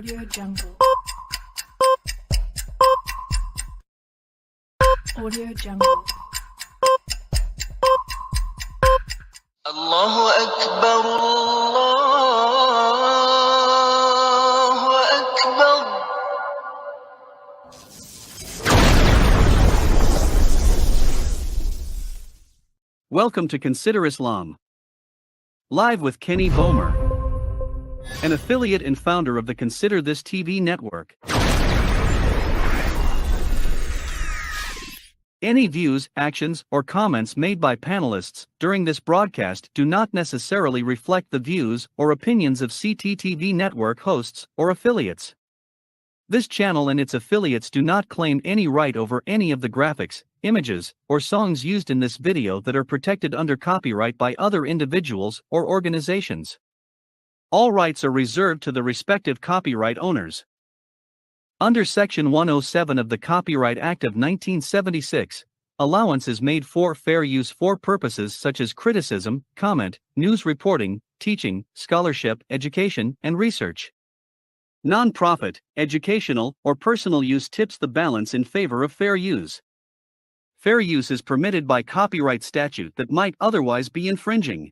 Audio Jungle. Audio Jungle. Allahu Akbar, Allahu Akbar. Welcome to Consider Islam. Live with Kenny Bomer, an affiliate and founder of the Consider This TV network. Any views, actions, or comments made by panelists during this broadcast do not necessarily reflect the views or opinions of CTTV network hosts or affiliates. This channel and its affiliates do not claim any right over any of the graphics, images, or songs used in this video that are protected under copyright by other individuals or organizations. All rights are reserved to the respective copyright owners. Under Section 107 of the Copyright Act of 1976, allowance is made for fair use for purposes such as criticism, comment, news reporting, teaching, scholarship, education, and research. Non-profit, educational, or personal use tips the balance in favor of fair use. Fair use is permitted by copyright statute that might otherwise be infringing.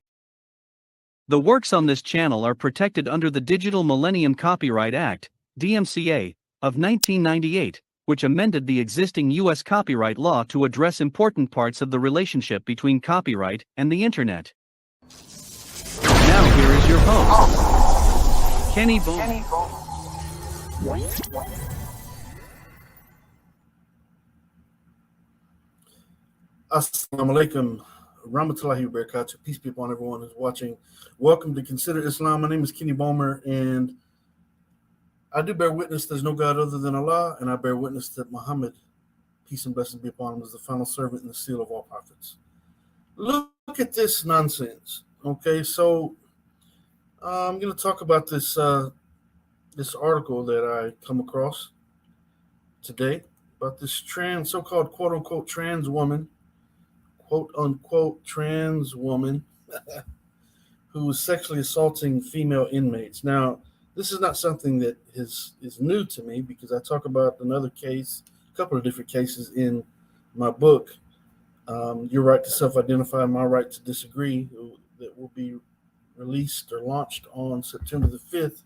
The works on this channel are protected under the Digital Millennium Copyright Act, DMCA, of 1998, which amended the existing U.S. copyright law to address important parts of the relationship between copyright and the Internet. Now here is your host, Kenny Bomer. Assalamu alaikum, rahmatullahi wa barakatuh. Peace be upon everyone who's watching. Welcome to Consider Islam. My name is Kenny Bomer, and I do bear witness there's no God other than Allah, and I bear witness that Muhammad, peace and blessings be upon him, is the final servant and the seal of all prophets. Look at this nonsense. Okay, so I'm going to talk about this article that I come across today about this so-called quote-unquote trans woman, quote-unquote trans woman, who was sexually assaulting female inmates. Now, this is not something that is new to me, because I talk about another case, a couple of different cases in my book, Your Right to Self-Identify, My Right to Disagree, that will be released or launched on September the 5th,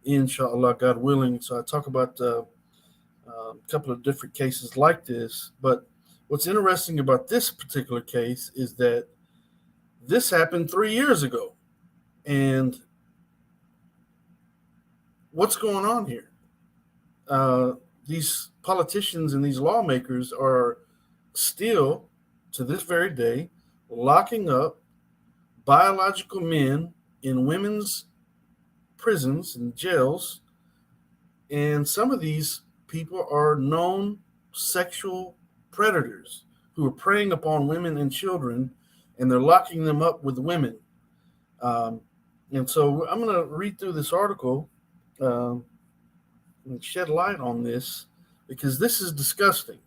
inshallah, God willing. So I talk about a couple of different cases like this. But what's interesting about this particular case is that this happened 3 years ago. And what's going on here? These politicians and these lawmakers are still, to this very day, locking up biological men in women's prisons and jails. And some of these people are known sexual predators who are preying upon women and children, and they're locking them up with women. And so I'm going to read through this article and shed light on this, because this is disgusting.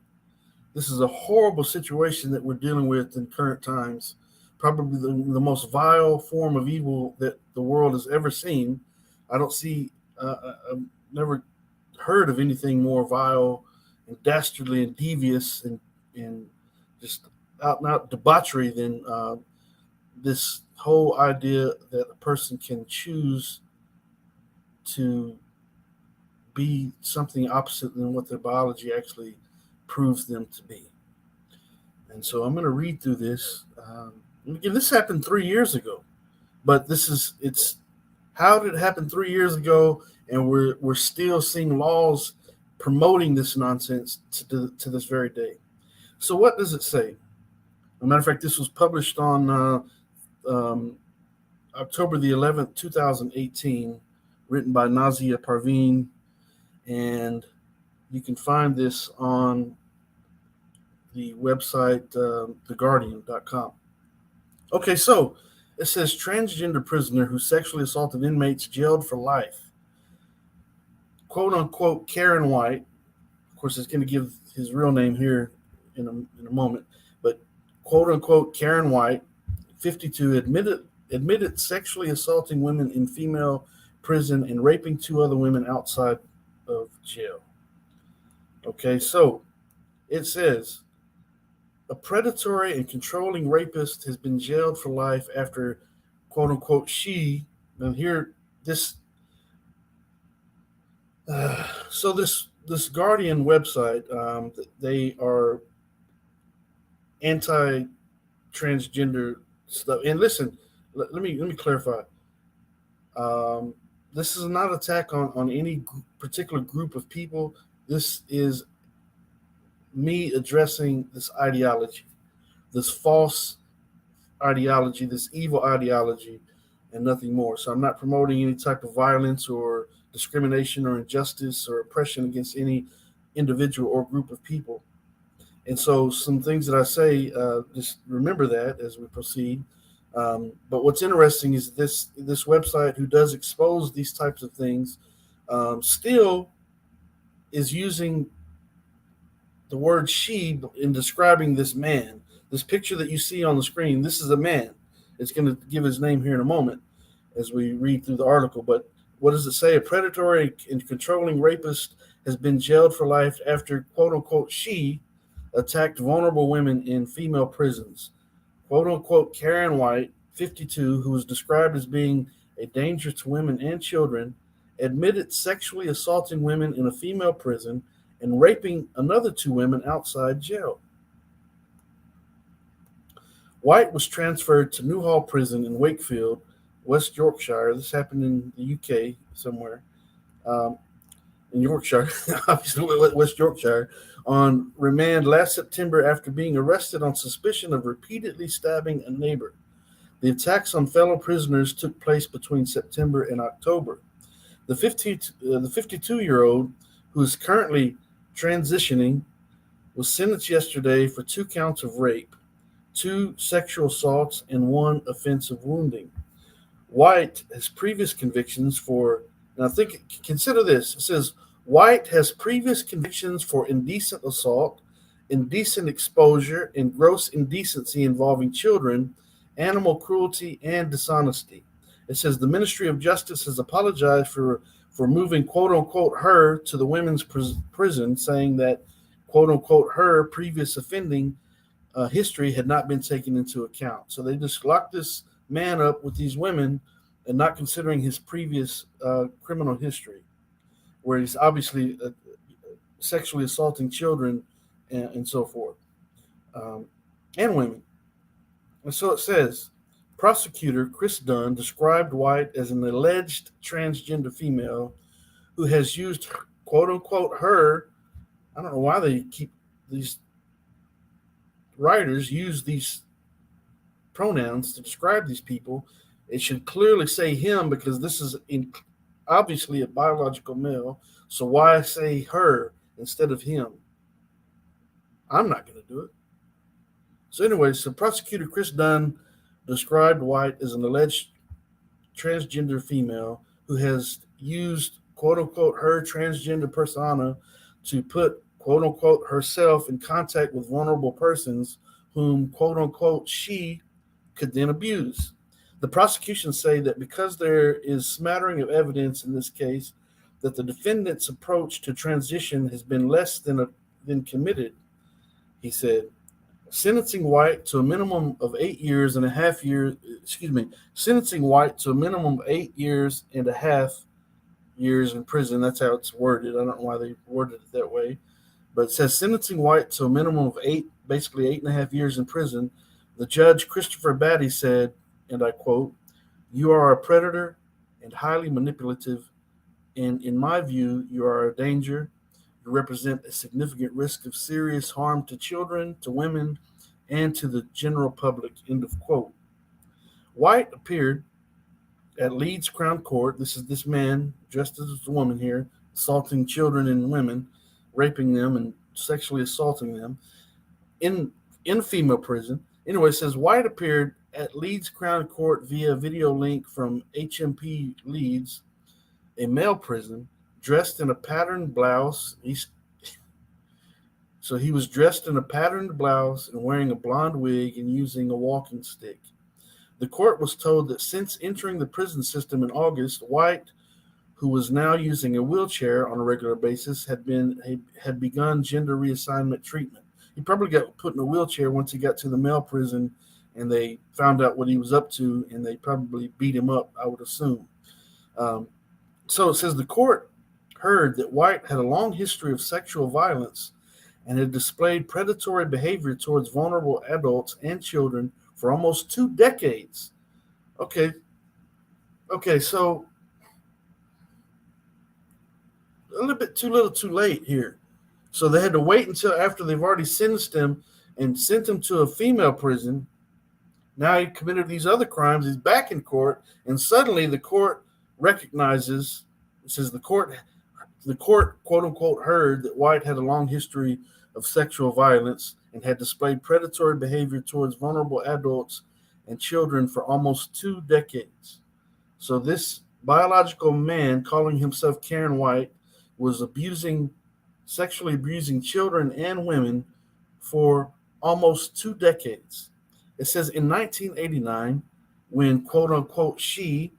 This is a horrible situation that we're dealing with in current times, probably the most vile form of evil that the world has ever seen. I don't see, I've never heard of anything more vile and dastardly and devious and just out and out debauchery than this whole idea that a person can choose to be something opposite than what their biology actually proves them to be. And so I'm going to read through this. Again, this happened 3 years ago, but it's how did it happen 3 years ago, and we're still seeing laws promoting this nonsense to this very day. So what does it say? As a matter of fact, this was published on October the 11th, 2018, written by Nazia Parveen, and you can find this on the website theguardian.com. Okay, so it says transgender prisoner who sexually assaulted inmates jailed for life. Quote unquote Karen White, of course, it's going to give his real name here in a moment, but quote unquote Karen White, 52, admitted sexually assaulting women in female prison and raping 2 other women outside of jail. Okay, so it says a predatory and controlling rapist has been jailed for life after, quote unquote, she. And here, this. So this Guardian website, they are anti-transgender stuff. And listen, let me clarify. Um, this is not an attack on any particular group of people. This is me addressing this ideology, this false ideology, this evil ideology, and nothing more. So I'm not promoting any type of violence or discrimination or injustice or oppression against any individual or group of people. And so some things that I say, just remember that as we proceed. But what's interesting is this website, who does expose these types of things, still is using the word she in describing this man. This picture that you see on the screen, this is a man. It's going to give his name here in a moment as we read through the article. But what does it say? A predatory and controlling rapist has been jailed for life after, quote unquote, she attacked vulnerable women in female prisons. Quote unquote, Karen White, 52, who was described as being a danger to women and children, admitted sexually assaulting women in a female prison and raping another 2 women outside jail. White was transferred to Newhall Prison in Wakefield, West Yorkshire. This happened in the UK somewhere, in Yorkshire, obviously West Yorkshire, on remand last September after being arrested on suspicion of repeatedly stabbing a neighbor. The attacks on fellow prisoners took place between September and October. The 52-year-old, who is currently transitioning, was sentenced yesterday for 2 counts of rape, 2 sexual assaults, and 1 offense of wounding. White has previous convictions for, and I think, consider this. It says, White has previous convictions for indecent assault, indecent exposure, and gross indecency involving children, animal cruelty, and dishonesty. It says the Ministry of Justice has apologized for moving, quote unquote, her to the women's prison, saying that, quote unquote, her previous offending history had not been taken into account. So they just locked this man up with these women and not considering his previous criminal history, where he's obviously sexually assaulting children and so forth, and women. And so it says, prosecutor Chris Dunn described White as an alleged transgender female who has used, quote unquote, her. I don't know why they keep these writers use these pronouns to describe these people. It should clearly say him, because this is obviously a biological male. So why say her instead of him? I'm not going to do it. So anyway, so prosecutor Chris Dunn described White as an alleged transgender female who has used, quote unquote, her transgender persona to put, quote unquote, herself in contact with vulnerable persons whom, quote unquote, she could then abuse. The prosecution say that because there is smattering of evidence in this case that the defendant's approach to transition has been less than committed, he said, sentencing White to a minimum of 8 years and a half years, sentencing White to a minimum of 8 years and a half years in prison. That's how it's worded. I don't know why they worded it that way, but it says sentencing White to a minimum of 8.5 years in prison. The judge, Christopher Batty, said, and I quote, "You are a predator and highly manipulative, and in my view, you are a danger. You represent a significant risk of serious harm to children, to women, and to the general public," end of quote. White appeared at Leeds Crown Court. This is this man dressed as a woman here, assaulting children and women, raping them and sexually assaulting them in female prison. Anyway, it says White appeared at Leeds Crown Court via video link from HMP Leeds, a male prison, dressed in a patterned blouse. So he was dressed in a patterned blouse and wearing a blonde wig and using a walking stick. The court was told that since entering the prison system in August, White who was now using a wheelchair on a regular basis, had begun gender reassignment treatment. He probably got put in a wheelchair once he got to the male prison, and they found out what he was up to, and they probably beat him up, I would assume. Um, so it says the court heard that White had a long history of sexual violence and had displayed predatory behavior towards vulnerable adults and children for almost 2 decades. Okay, so a little bit too little, too late here. So they had to wait until after they've already sentenced him and sent him to a female prison. Now he committed these other crimes. He's back in court, and suddenly the court recognizes. It says the court, quote unquote, heard that White had a long history of sexual violence and had displayed predatory behavior towards vulnerable adults and children for almost 2 decades. So this biological man, calling himself Karen White, was sexually abusing children and women for almost 2 decades. It says in 1989, when quote unquote she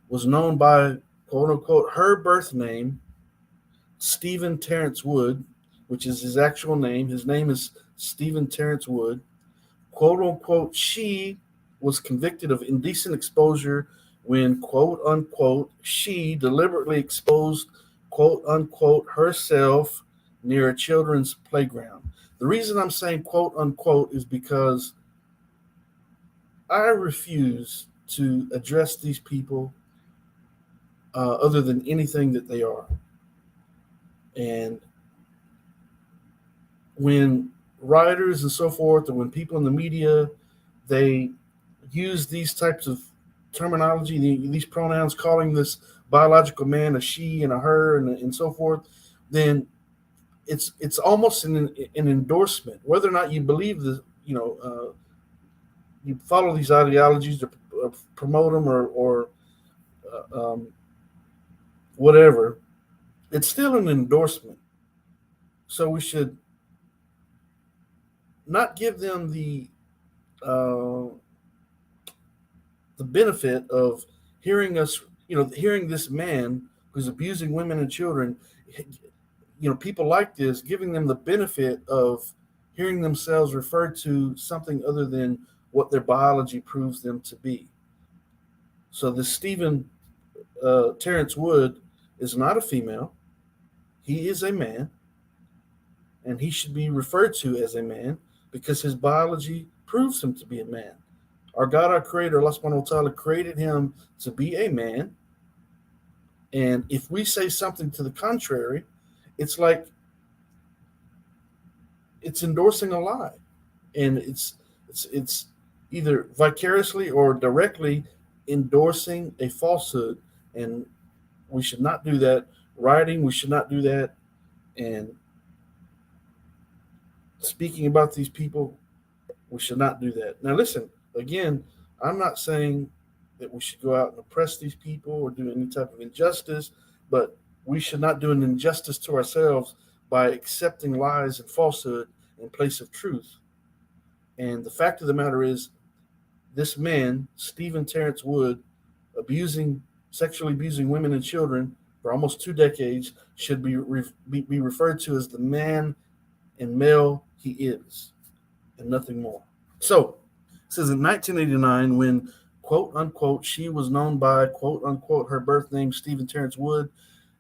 was known by quote unquote her birth name, Stephen Terence Wood, which is his actual name. His name is Stephen Terence Wood. Quote unquote she was convicted of indecent exposure when quote unquote she deliberately exposed quote unquote herself near a children's playground. The reason I'm saying quote unquote is because I refuse to address these people other than anything that they are. And when writers and so forth, or when people in the media, they use these types of terminology, these pronouns, calling this biological man a she and a her and so forth, then it's almost an endorsement, whether or not you believe the you follow these ideologies or promote them or whatever. It's still an endorsement. So we should not give them the benefit of hearing us, hearing this man who's abusing women and children, people like this, giving them the benefit of hearing themselves referred to something other than what their biology proves them to be. So this Stephen Terence Wood is not a female. He is a man, and he should be referred to as a man because his biology proves him to be a man. Our God, our Creator, Allah subhanahu wa ta'ala, created him to be a man. And if we say something to the contrary, it's like it's endorsing a lie. And it's either vicariously or directly endorsing a falsehood. And we should not do that. Writing, we should not do that. And speaking about these people, we should not do that. Now, listen, again, I'm not saying that we should go out and oppress these people or do any type of injustice, but we should not do an injustice to ourselves by accepting lies and falsehood in place of truth. And the fact of the matter is, this man, Stephen Terence Wood, sexually abusing women and children for almost 2 decades, should be referred to as the man and male he is, and nothing more. So, it says in 1989, when quote unquote she was known by quote unquote her birth name, Stephen Terence Wood,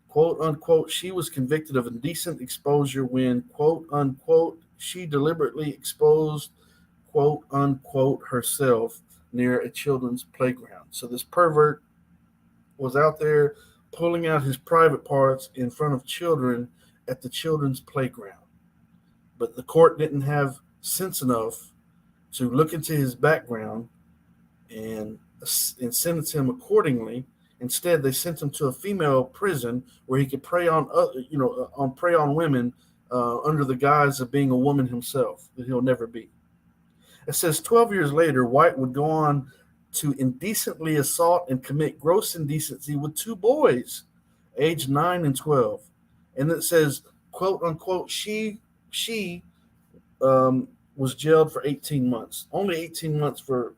quote unquote she was convicted of indecent exposure when quote unquote she deliberately exposed quote unquote herself near a children's playground. So this pervert was out there pulling out his private parts in front of children at the children's playground. But the court didn't have sense enough to look into his background and sentence him accordingly. Instead, they sent him to a female prison where he could prey on women under the guise of being a woman himself that he'll never be. It says 12 years later, White would go on to indecently assault and commit gross indecency with 2 boys, aged 9 and 12. And it says, quote unquote, she was jailed for 18 months. Only 18 months for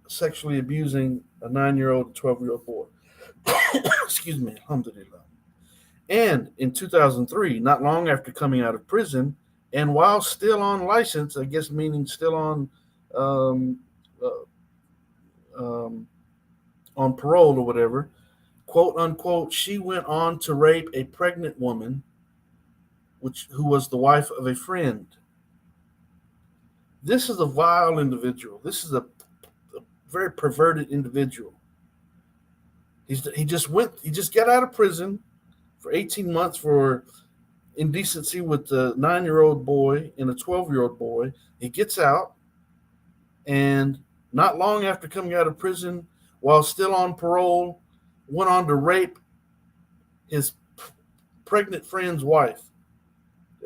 sexually abusing a 9-year-old and 12-year-old boy. Excuse me, alhamdulillah. And in 2003, not long after coming out of prison, and while still on license, I guess meaning still um, uh, um, on parole or whatever, quote unquote, she went on to rape a pregnant woman, who was the wife of a friend. This is a vile individual. This is a very perverted individual. He just got out of prison for 18 months for indecency with a 9-year-old boy and a 12-year-old boy. He gets out, and not long after coming out of prison, while still on parole, went on to rape his pregnant friend's wife.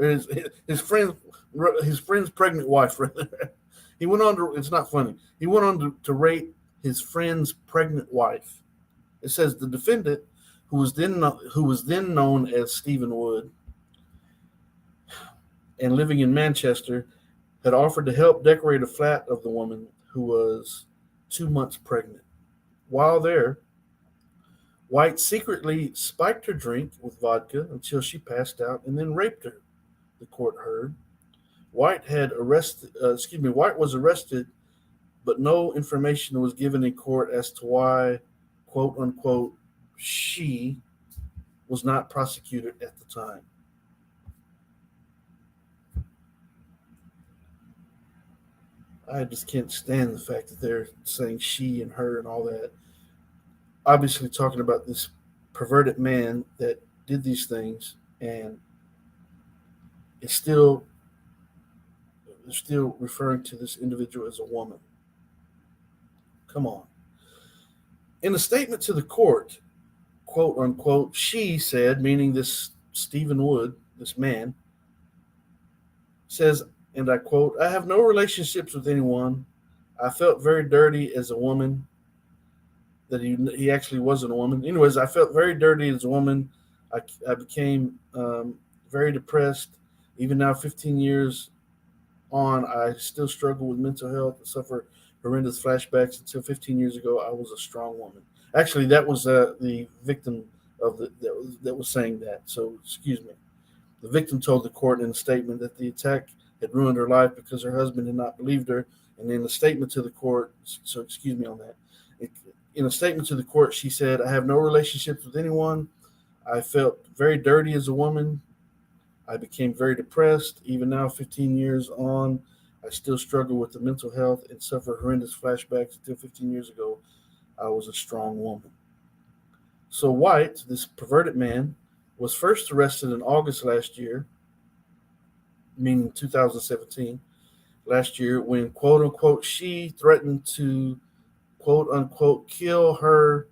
His, his friend his friend's pregnant wife. He went on to. It's not funny. He went on to rape his friend's pregnant wife. It says the defendant, who was then known as Stephen Wood, and living in Manchester, had offered to help decorate a flat of the woman who was 2 months pregnant. While there, White secretly spiked her drink with vodka until she passed out and then raped her, the court heard. White was arrested, but no information was given in court as to why, quote unquote, she was not prosecuted at the time. I just can't stand the fact that they're saying she and her and all that. Obviously, talking about this perverted man that did these things, and they're still referring to this individual as a woman. Come on. In a statement to the court, quote unquote, she said, meaning this Stephen Wood, this man, says, and I quote, I have no relationships with anyone. I felt very dirty as a woman. That he actually wasn't a woman. Anyways, I felt very dirty as a woman. I became very depressed. Even now, 15 years on, I still struggle with mental health and suffer horrendous flashbacks. Until 15 years ago, I was a strong woman. Actually, that was the victim that was saying that. So, excuse me. The victim told the court in a statement that the attack had ruined her life because her husband had not believed her. And in a statement to the court, so excuse me on that. In a statement to the court, she said, I have no relationships with anyone. I felt very dirty as a woman. I became very depressed. Even now, 15 years on, I still struggle with the mental health and suffer horrendous flashbacks. Until 15 years ago, I was a strong woman. So White, this perverted man, was first arrested in August last year, meaning 2017, last year, when, quote unquote, she threatened to, quote unquote, kill her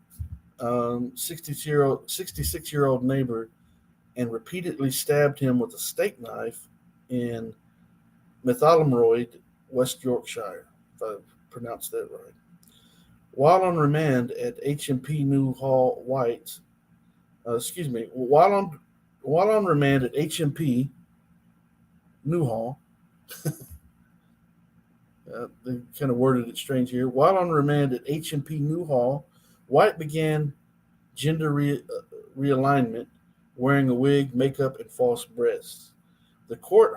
66-year-old neighbor and repeatedly stabbed him with a steak knife in Methalmroyd, West Yorkshire, if I pronounced that right. While on remand at HMP Newhall, while on remand at HMP Newhall, they kind of worded it strange here. While on remand at HMP Newhall, White began gender realignment, wearing a wig, makeup, and false breasts. The court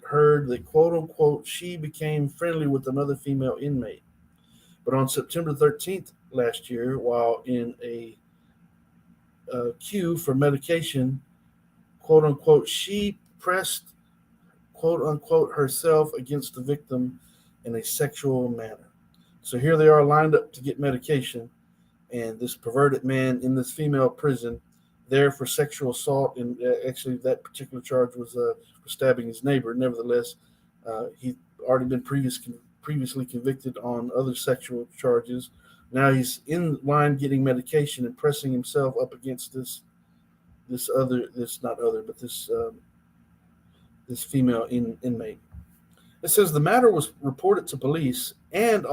heard that, quote unquote, she became friendly with another female inmate. But on September 13th last year, while in a queue for medication, quote unquote, she pressed, quote unquote, herself against the victim in a sexual manner. So here they are lined up to get medication, and this perverted man in this female prison there for sexual assault, and actually that particular charge was for stabbing his neighbor. Nevertheless, he'd already been previously convicted on other sexual charges. Now he's in line getting medication and pressing himself up against this female inmate. It says the matter was reported to police and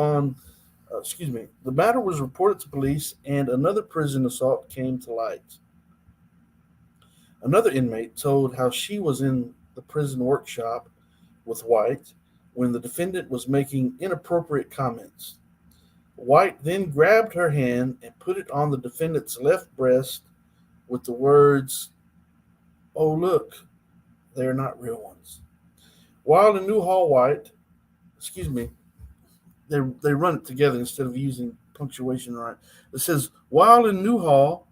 another prison assault came to light. Another inmate told how she was in the prison workshop with White when the defendant was making inappropriate comments. White then grabbed her hand and put it on the defendant's left breast with the words, "Oh, look, they're not real ones." While in Newhall, White, excuse me, they run it together instead of using punctuation right. It says, while in Newhall,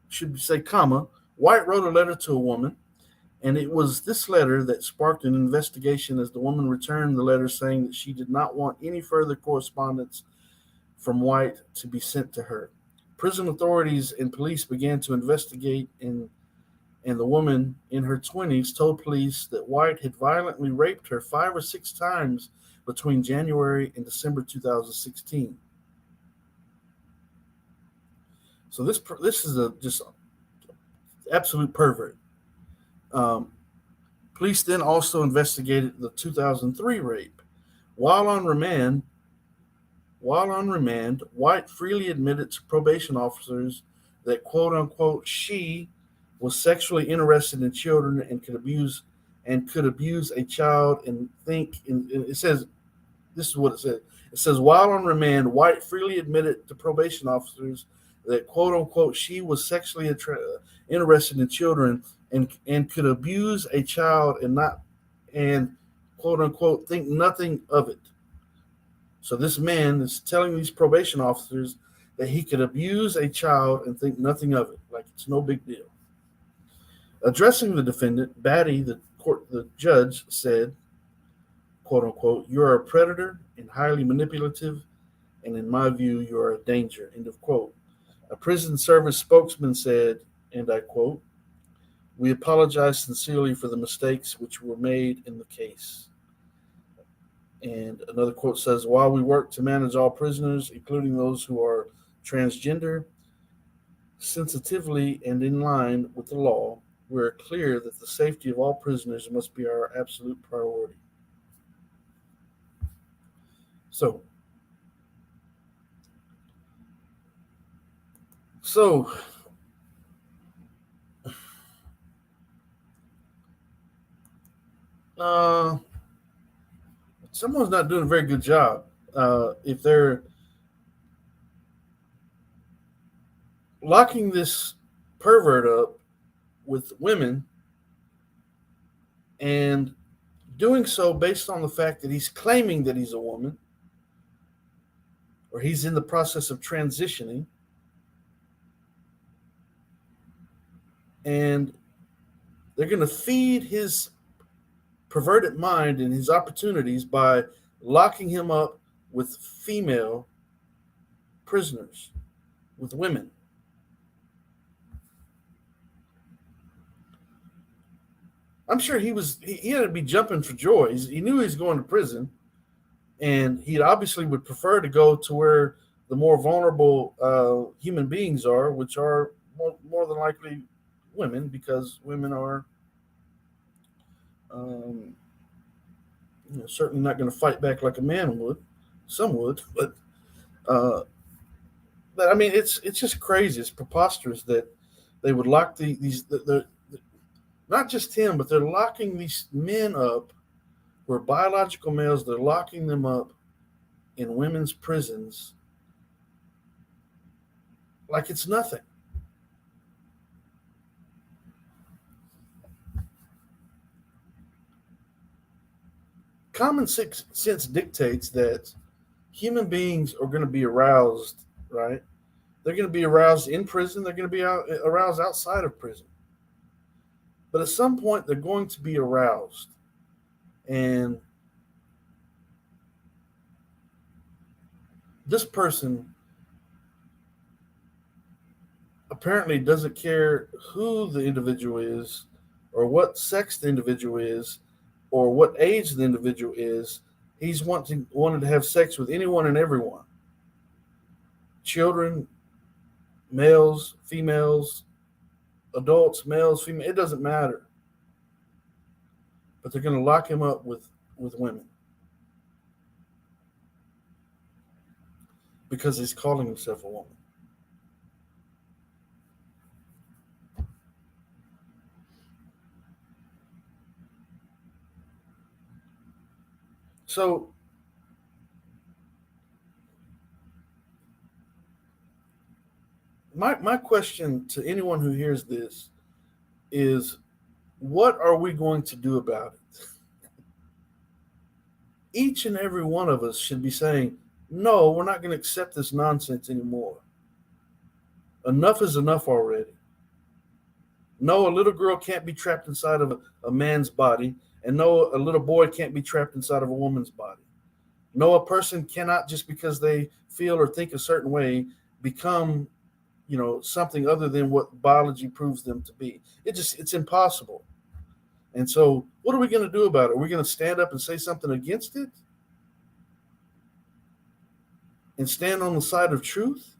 should say comma, White wrote a letter to a woman, and it was this letter that sparked an investigation as the woman returned the letter saying that she did not want any further correspondence from White to be sent to her. Prison authorities and police began to investigate, and the woman in her 20s told police that White had violently raped her 5 or 6 times between January and December 2016. So this is a just absolute pervert. Um, Police then also investigated the 2003 rape. While on remand, White freely admitted to probation officers that "quote unquote" she was sexually interested in children and could abuse a child and think. And it says this is what it says. It says, while on remand, White freely admitted to probation officers that "quote unquote" she was sexually interested in children and could abuse a child and "quote unquote" think nothing of it. So this man is telling these probation officers that he could abuse a child and think nothing of it, like it's no big deal. Addressing the defendant, Batty, the judge, said, "quote unquote" you are a predator and highly manipulative, and in my view, you are a danger." End of quote. A prison service spokesman said, and I quote, "We apologize sincerely for the mistakes which were made in the case." And another quote says, "While we work to manage all prisoners, including those who are transgender, sensitively and in line with the law, we are clear that the safety of all prisoners must be our absolute priority." So, so uh, someone's not doing a very good job if they're locking this pervert up with women and doing so based on the fact that he's claiming that he's a woman or he's in the process of transitioning, and they're going to feed his perverted mind and his opportunities by locking him up with female prisoners, with women. I'm sure he had to be jumping for joy. He knew he was going to prison, and he obviously would prefer to go to where the more vulnerable human beings are, which are more than likely women, because women are um, certainly not going to fight back like a man would. Some would, uh, but I mean, it's just crazy. It's preposterous that they would lock not just him, but they're locking these men up who are biological males. They're locking them up in women's prisons like it's nothing. Common sense dictates that human beings are going to be aroused, right? They're going to be aroused in prison. They're going to be aroused outside of prison. But at some point, they're going to be aroused. And this person apparently doesn't care who the individual is or what sex the individual is or what age the individual is. He's wanted to have sex with anyone and everyone. Children, males, females, adults, males, females, it doesn't matter. But they're going to lock him up with women because he's calling himself a woman. So my question to anyone who hears this is, what are we going to do about it? Each and every one of us should be saying, no, we're not going to accept this nonsense anymore. Enough is enough already. No, a little girl can't be trapped inside of a man's body, and no, a little boy can't be trapped inside of a woman's body. No, a person cannot, just because they feel or think a certain way, become, something other than what biology proves them to be. It's impossible. And so, what are we going to do about it? Are we going to stand up and say something against it and stand on the side of truth?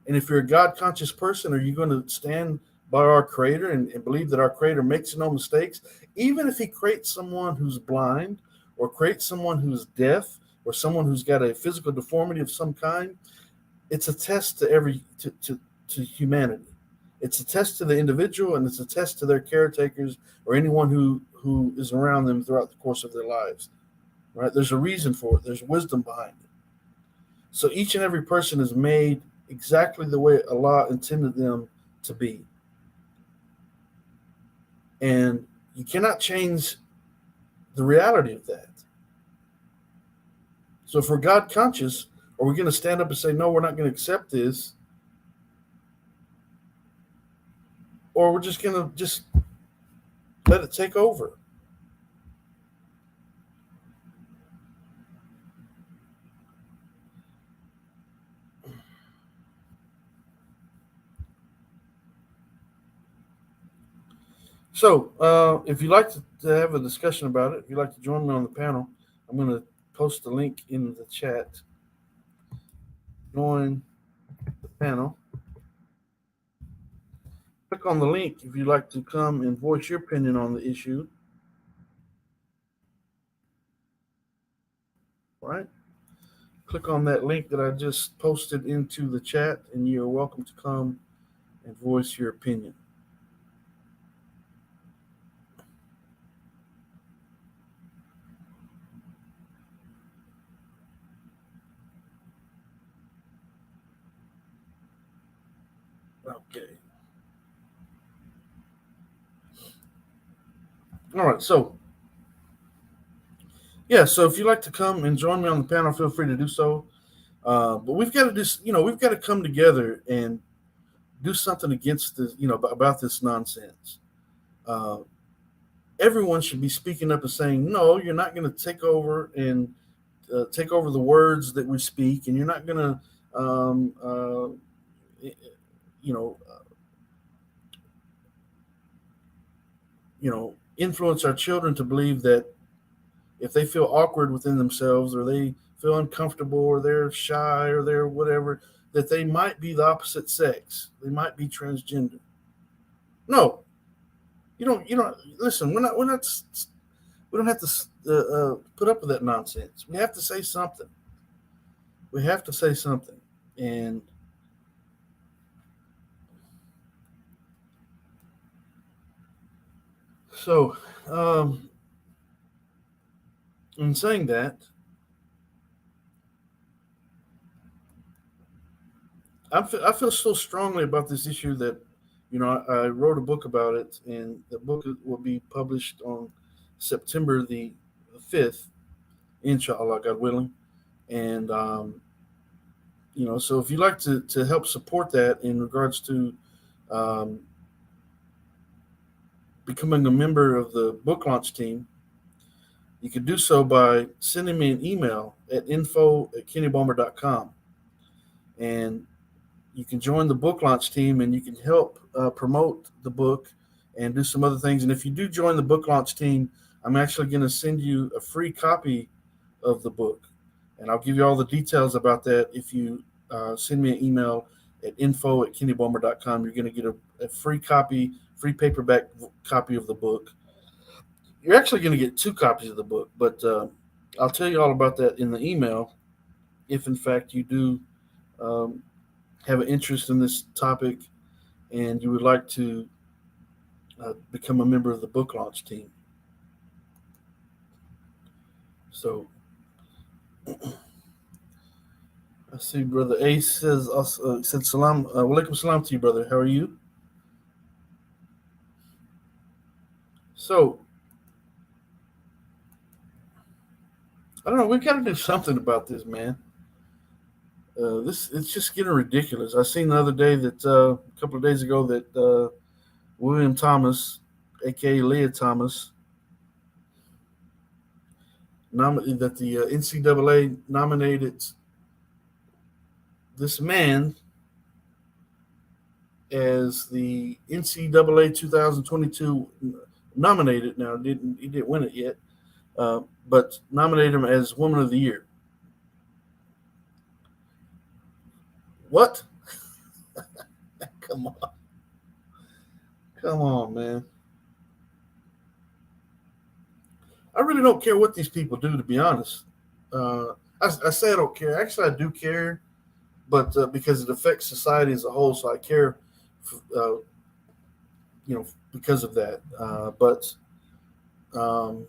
And if you're a God conscious person, are you going to stand by our Creator and believe that our Creator makes no mistakes? Even if He creates someone who's blind, or creates someone who's deaf, or someone who's got a physical deformity of some kind, it's a test to humanity. It's a test to the individual, and it's a test to their caretakers or anyone who is around them throughout the course of their lives. Right? There's a reason for it. There's wisdom behind it. So each and every person is made exactly the way Allah intended them to be. And you cannot change the reality of that. So if we're God conscious, are we going to stand up and say, no, we're not going to accept this? Or we're just going to just let it take over? So if you'd like to have a discussion about it, if you'd like to join me on the panel, I'm going to post the link in the chat. Join the panel. Click on the link if you'd like to come and voice your opinion on the issue. All right? Click on that link that I just posted into the chat, and you're welcome to come and voice your opinion. Okay. All right. So if you'd like to come and join me on the panel, feel free to do so. But we've got to come together and do something against this, about this nonsense. Everyone should be speaking up and saying, no, you're not going to take over and take over the words that we speak, and you're not going to, influence our children to believe that if they feel awkward within themselves, or they feel uncomfortable, or they're shy, or they're whatever, that they might be the opposite sex. They might be transgender. No, you don't listen. We don't have to put up with that nonsense. We have to say something. And so, in saying that, I feel so strongly about this issue that, I wrote a book about it, and the book will be published on September the 5th, inshallah, God willing. And, so if you'd like to help support that in regards to becoming a member of the book launch team, you can do so by sending me an email at info@kennybomber.com. And you can join the book launch team, and you can help promote the book and do some other things. And if you do join the book launch team, I'm actually going to send you a free copy of the book. And I'll give you all the details about that. If you send me an email at info@kennybomber.com, you're going to get a free paperback copy of the book. You're actually going to get 2 copies of the book, but I'll tell you all about that in the email if, in fact, you do have an interest in this topic and you would like to become a member of the book launch team. So I see Brother Ace said salam, walaikum salam to you, brother. How are you? So, I don't know. We got to do something about this, man. This it's just getting ridiculous. I seen the other day that a couple of days ago that William Thomas, a.k.a. Leah Thomas, that the NCAA nominated this man as the NCAA 2022 nominated. Now, he didn't win it yet, but nominated him as Woman of the Year. What? Come on, come on, man. I really don't care what these people do, to be honest. I say I don't care. Actually, I do care, but because it affects society as a whole, so I care. Uh, because of that. But um,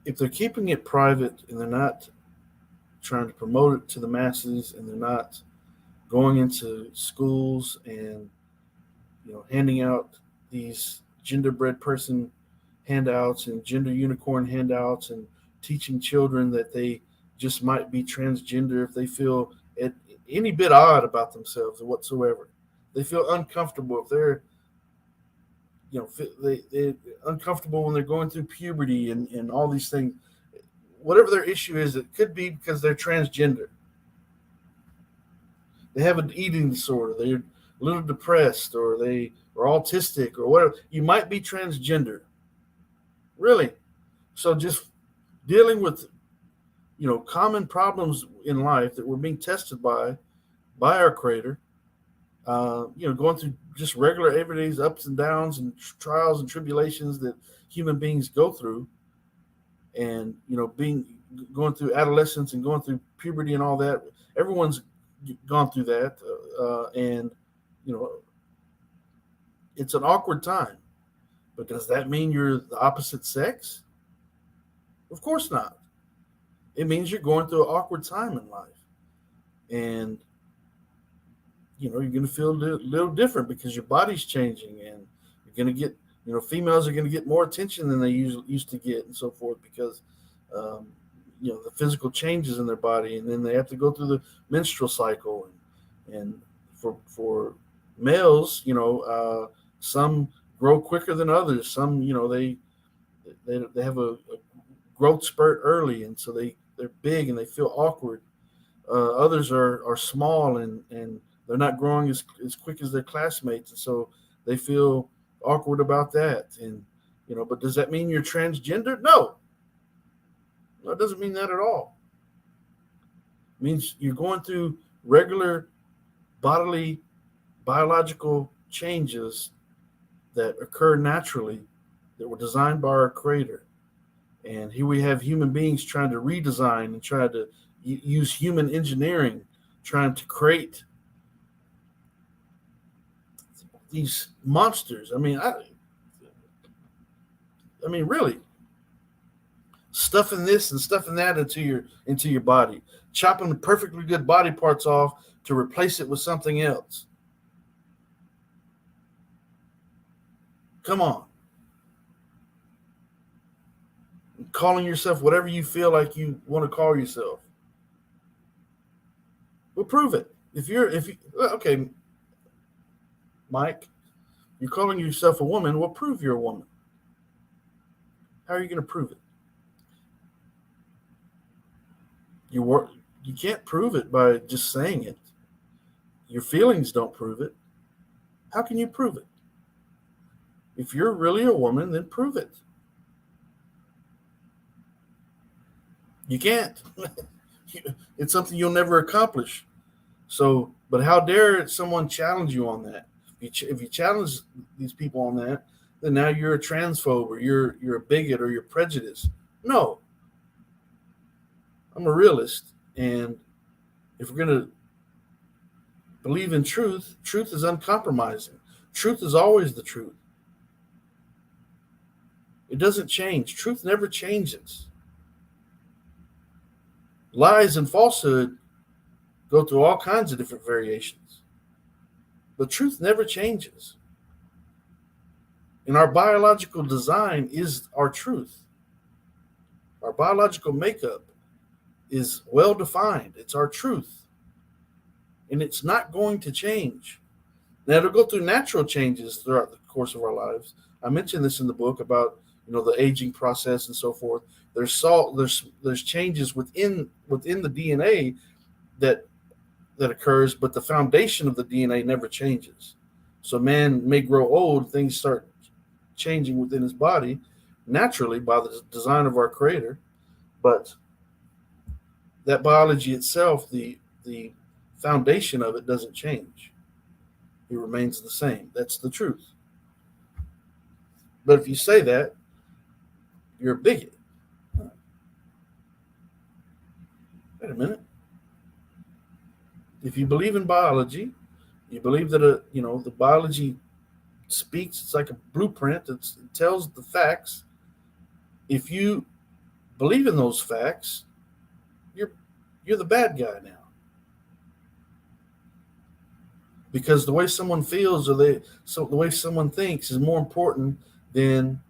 if they're keeping it private and they're not trying to promote it to the masses, and they're not going into schools and handing out these genderbread person handouts and gender unicorn handouts and teaching children that they just might be transgender if they feel any bit odd about themselves or whatsoever. They feel uncomfortable if they're they uncomfortable when they're going through puberty and all these things. Whatever their issue is, it could be because they're transgender. They have an eating disorder. They're a little depressed, or they are autistic, or whatever. You might be transgender. Really. So just dealing with common problems in life that we're being tested by our Creator. Going through just regular everyday's ups and downs and trials and tribulations that human beings go through, and going through adolescence and going through puberty and all that. Everyone's gone through that, and it's an awkward time. But does that mean you're the opposite sex? Of course not. It means you're going through an awkward time in life, and you're going to feel a little different because your body's changing, and you're going to get females are going to get more attention than they used to get, and so forth, because the physical changes in their body, and then they have to go through the menstrual cycle, and for males, some grow quicker than others. Some they have a growth spurt early, and so they're big and they feel awkward. Others are small and they're not growing as quick as their classmates, and so they feel awkward about that. And but does that mean you're transgender? No, it doesn't mean that at all. It means you're going through regular bodily, biological changes that occur naturally, that were designed by our Creator. And here we have human beings trying to redesign and try to use human engineering, trying to create these monsters. I mean, really, stuffing this and stuffing that into your body, chopping the perfectly good body parts off to replace it with something else. Come on. Calling yourself whatever you feel like you want to call yourself. Well, prove it. Okay, Mike, you're calling yourself a woman. Well, prove you're a woman. How are you going to prove it? You can't prove it by just saying it. Your feelings don't prove it. How can you prove it? If you're really a woman, then prove it. You can't. It's something you'll never accomplish. So, but how dare someone challenge you on that? If you challenge these people on that, then now you're a transphobe, or you're a bigot, or you're prejudiced. No, I'm a realist, and if we're going to believe in truth, truth is uncompromising. Truth is always the truth. It doesn't change. Truth never changes. Lies and falsehood go through all kinds of different variations. But truth never changes. And our biological design is our truth. Our biological makeup is well defined. It's our truth. And it's not going to change. Now it'll go through natural changes throughout the course of our lives. I mentioned this in the book about the aging process and so forth. There's changes within the DNA that occurs, but the foundation of the DNA never changes. So man may grow old, things start changing within his body naturally by the design of our Creator, but that biology itself, the foundation of it doesn't change. It remains the same. That's the truth. But if you say that, you're a bigot. Wait a minute. If you believe in biology, you believe that the biology speaks. It's like a blueprint. It tells the facts. If you believe in those facts, you're the bad guy now. Because the way someone feels the way someone thinks is more important than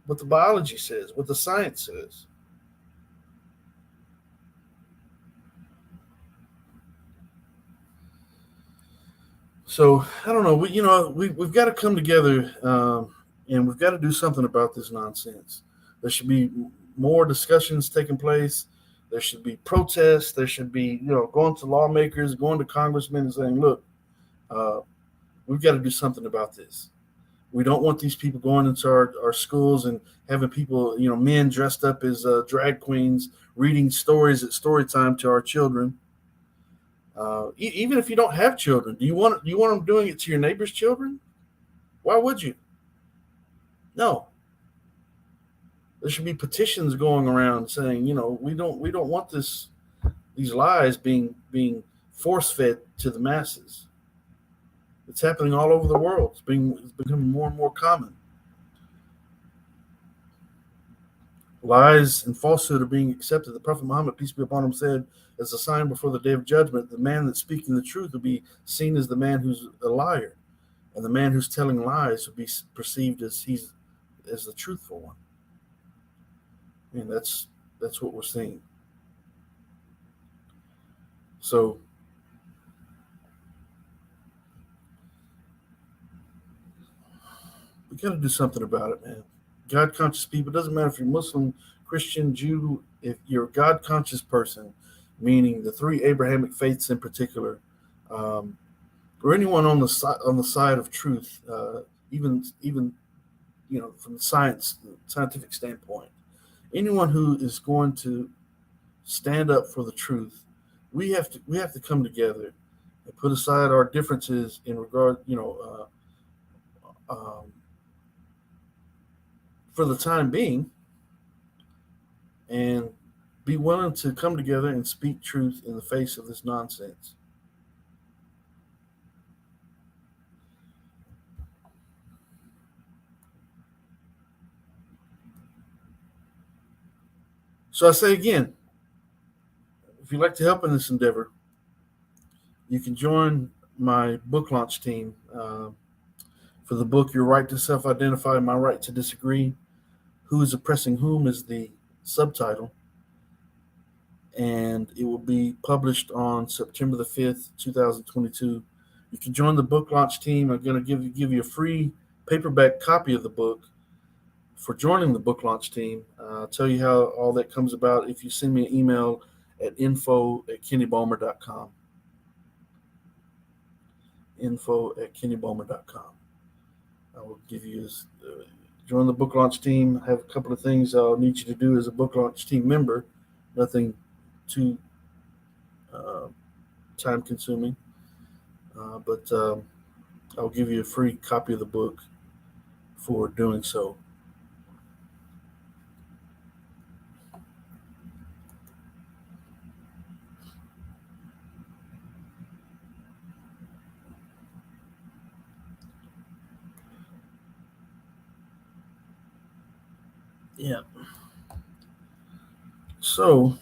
what the biology says, what the science says. So I don't know. We've got to come together, and we've got to do something about this nonsense. There should be more discussions taking place. There should be protests. There should be going to lawmakers, going to congressmen, and saying, "Look, we've got to do something about this. We don't want these people going into our schools and having people, men dressed up as drag queens, reading stories at story time to our children. Even if you don't have children, do you want them doing it to your neighbor's children? Why would you? No. There should be petitions going around saying, we don't want these lies being force fed to the masses. It's happening all over the world. It's becoming more and more common. Lies and falsehood are being accepted. The Prophet Muhammad, peace be upon him, said, as a sign before the day of judgment, the man that's speaking the truth will be seen as the man who's a liar, and the man who's telling lies will be perceived as the truthful one. And that's what we're seeing. So we got to do something about it, man. God conscious people, it doesn't matter if you're Muslim, Christian, Jew, if you're a God conscious person, meaning the three Abrahamic faiths in particular, or anyone on the side of truth, even from the scientific standpoint, anyone who is going to stand up for the truth, we have to come together and put aside our differences in regard, for the time being, and be willing to come together and speak truth in the face of this nonsense. So I say again, if you'd like to help in this endeavor, you can join my book launch team for the book Your Right to Self-Identify, My Right to Disagree. Who is Oppressing Whom is the subtitle. And it will be published on September the 5th, 2022. You can join the book launch team. I'm going to give you a free paperback copy of the book for joining the book launch team. I'll tell you how all that comes about if you send me an email at info@kennybulmer.com. info@kennybulmer.com. I will give you join the book launch team. I have a couple of things I'll need you to do as a book launch team member. Nothing too time consuming, but I'll give you a free copy of the book for doing so. Yeah. So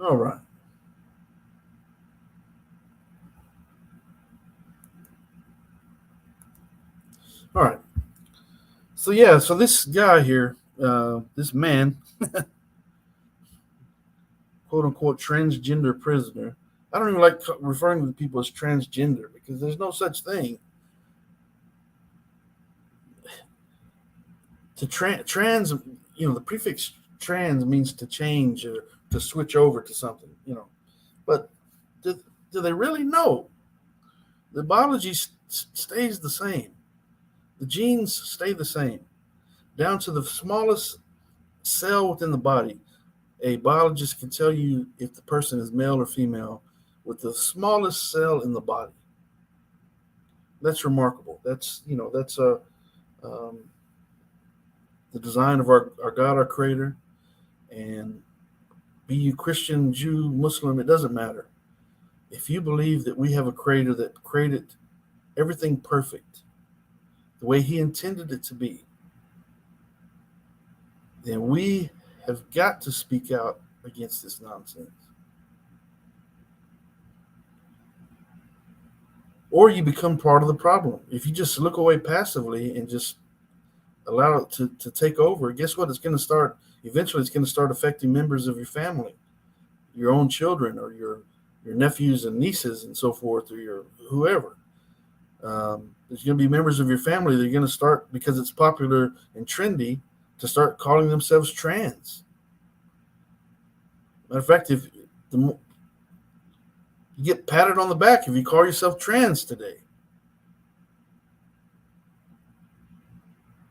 All right. All right. So this guy here, this man, quote unquote transgender prisoner. I don't even like referring to people as transgender because there's no such thing. To trans, the prefix trans means to change or to switch over to something. But do, do they really know? The biology stays the same. The genes stay the same, down to the smallest cell within the body. A biologist can tell you if the person is male or female with the smallest cell in the body. That's remarkable. That's um, the design of our God, our Creator, and be you Christian, Jew, Muslim, it doesn't matter. If you believe that we have a Creator that created everything perfect, the way He intended it to be, then we have got to speak out against this nonsense. Or you become part of the problem. If you just look away passively and just allow it to take over, guess what? It's going to start, eventually, it's going to start affecting members of your family, your own children, or your nephews and nieces and so forth, or your whoever. There's going to be members of your family that are going to start, because it's popular and trendy, to start calling themselves trans. Matter of fact, if you get patted on the back if you call yourself trans today.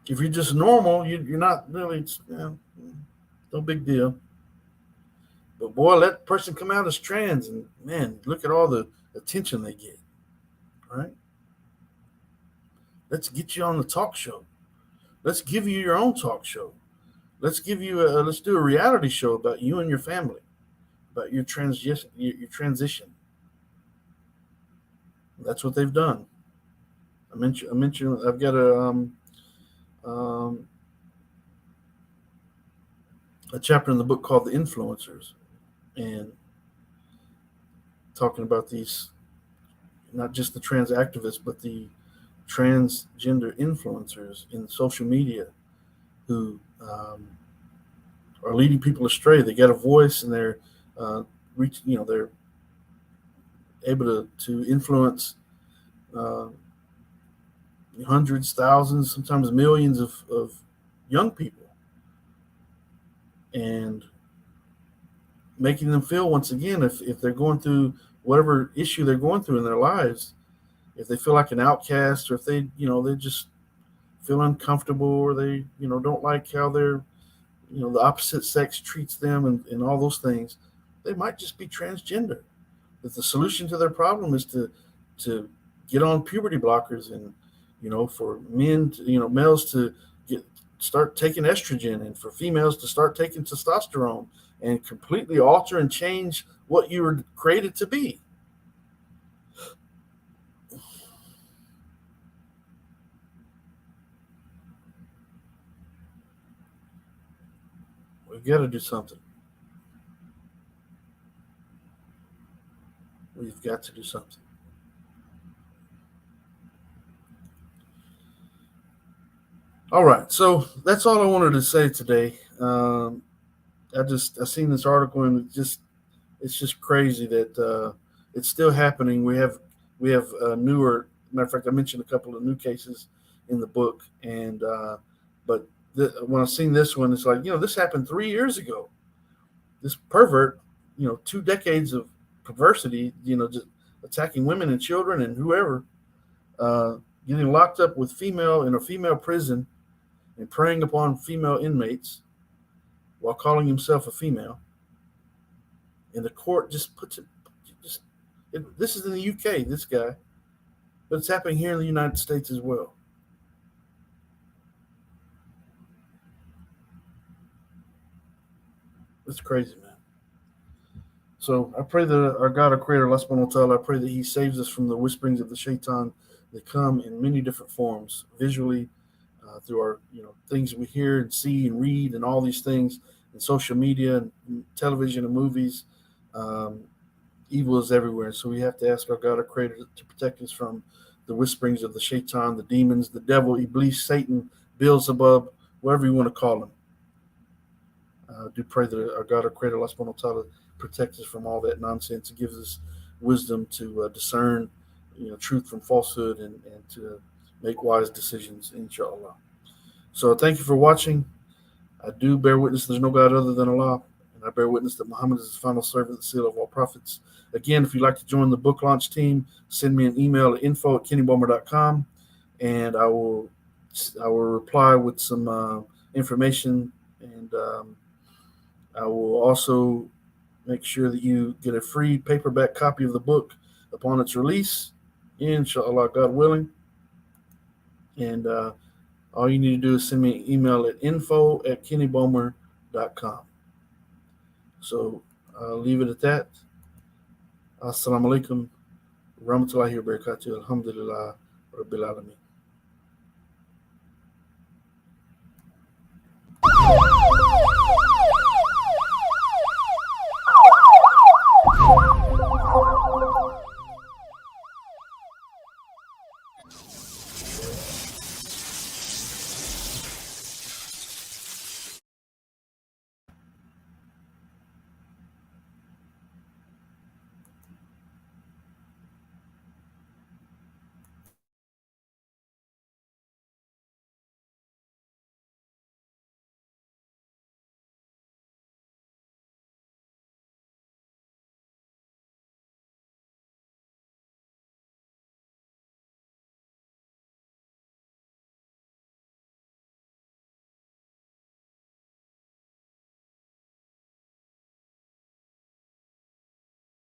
If you're just normal, you're not really, no big deal. But boy, let that person come out as trans, and man, look at all the attention they get. Right? Let's get you on the talk show. Let's give you your own talk show. Let's do a reality show about you and your family, about your transition. That's what they've done. I mentioned. I've got a chapter in the book called "The Influencers," and talking about these, not just the trans activists, but the transgender influencers in social media who are leading people astray. They got a voice, and they're they're able to influence hundreds, thousands, sometimes millions of young people, and making them feel, once again, if they're going through whatever issue they're going through in their lives, if they feel like an outcast, or if they just feel uncomfortable, or they don't like how the opposite sex treats them, and all those things, they might just be transgender. That the solution to their problem is to get on puberty blockers, and for men males to start taking estrogen, and for females to start taking testosterone, and completely alter and change what you were created to be. We've got to do something. We've got to do something. All right, so that's all I wanted to say today. I seen this article, and it's just crazy that it's still happening. We have newer. Matter of fact, I mentioned a couple of new cases in the book, and but when I seen this one, it's like, this happened 3 years ago. This pervert, 2 decades of perversity, just attacking women and children and whoever, getting locked up with in a female prison, and preying upon female inmates while calling himself a female. And the court just puts it. This is in the UK, this guy, but it's happening here in the United States as well. It's crazy, man. So I pray that our God, our Creator, Allah subhanahu wa ta'ala, I pray that He saves us from the whisperings of the shaitan that come in many different forms, visually, through our things we hear and see and read, and all these things, and social media and television and movies, Um, Evil is everywhere, so we have to ask our God, our Creator, to protect us from the whisperings of the shaitan, the demons, the devil, Iblis, Satan, Beelzebub, whatever you want to call him. Do pray that our God, our Creator, Allah subhanahu wa ta'ala, protect us from all that nonsense and gives us wisdom to discern, truth from falsehood and to make wise decisions, inshallah. So thank you for watching. I do bear witness there's no God other than Allah, and I bear witness that Muhammad is the final servant, the seal of all prophets. Again, if you'd like to join the book launch team, send me an email at info@kennybulmer.com, and I will reply with some information, and I will also make sure that you get a free paperback copy of the book upon its release, inshallah, God willing. And all you need to do is send me an email at info@kennybulmer.com. So I'll leave it at that. Assalamu alaikum, rahmatullahi wa barakatuh, alhamdulillah, rabbil alameen.